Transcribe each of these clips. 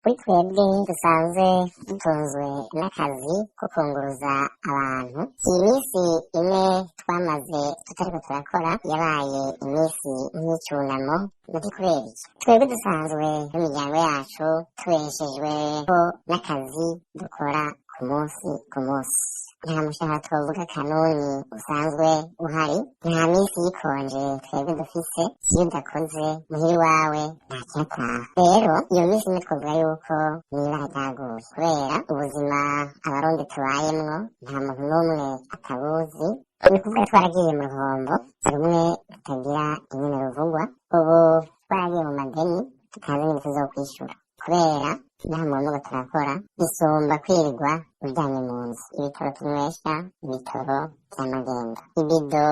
kuri twebwe dusanzwe dutunzwe n'akazi ko kunguruza abantu, iyi minsi ine twamaze tutariko turakora yabaye iminsi nk'icyunamo. Muti kubera iki? Twebwe dusanzwe n'imiryango yacu tubeshejweho n'akazi dukora ku munsi ku munsi. Nta mushahara twovuga kanuni usanzwe uhari, nta minsi y'ikonje twebwe dufise, iyo udakoze muhira iwawe nta kirataha. Rero iyo minsi imwe twovuga yuko n'ibara ryaguye, kubera ubuzima abarundi tubayemwo nta muntu n'umwe atabuzi. Ni kuvuga twaragiye mu ruhombo rumwe rutagira ingene ruvugwa. Ubu twaragiye mu madeni tutazi ingene tuzokwishura, kubera nta muntu ngo turakora bisumba kwirirwa uryamye mu nzu. Ibitoro tunywesha ibitoro vy'amagendo, ibido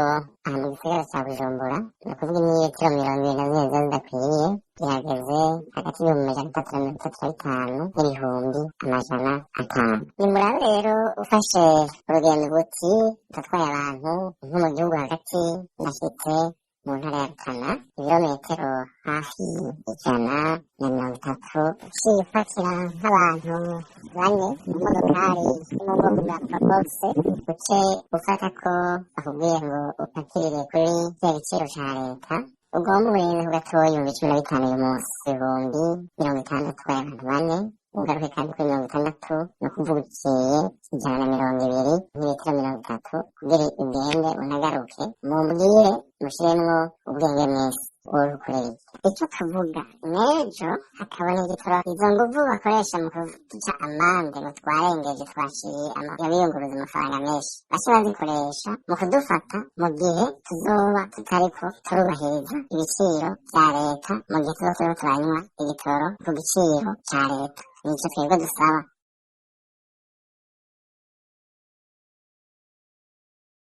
aha mu gisagara ca Bujumbura ni ukuvuga imiliyetiro 20 ziba zidakwiriye, irageze hagati y'ibihumbi 335 n'ibihumbi 500. Nimurabe rero ufashe urugendo buti ndatwaye abantu nko mu gihugu hagati, nashitse mu ntara ya Rutana ibirometero hafi 130, uciye ufatira nk'abantu 4 mu modokari yo mu bwoko bwa Probox, uce ufata ko bakubwiye ngo upakirire kuri vya biciro ca leta, ugomba uburenze gatoya ibihumbi 15 uyu munsi, ibihumbi 60 utwaye abantu 4, ugaruke kandi kuri 60 no kuvuga uciye 120 nk'ibitiro 30 kugira ugende unagaruke. Mumbwire mushiremwo ubwenge mwese worukoreye ico kavuga n'ejo hakabona igitoro. Izo nguvu bakoresha mu kuduca amande ngo twarengeje twaciye yabiyunguruza amafaranga menshi, bace bazikoresha mu kudufata mu gihe tuzoba tutariko turubahiriza ibiciro vya leta, mu gihe tuzoba turanywa igitoro ku giciro ca leta. Nico twebwe dusaba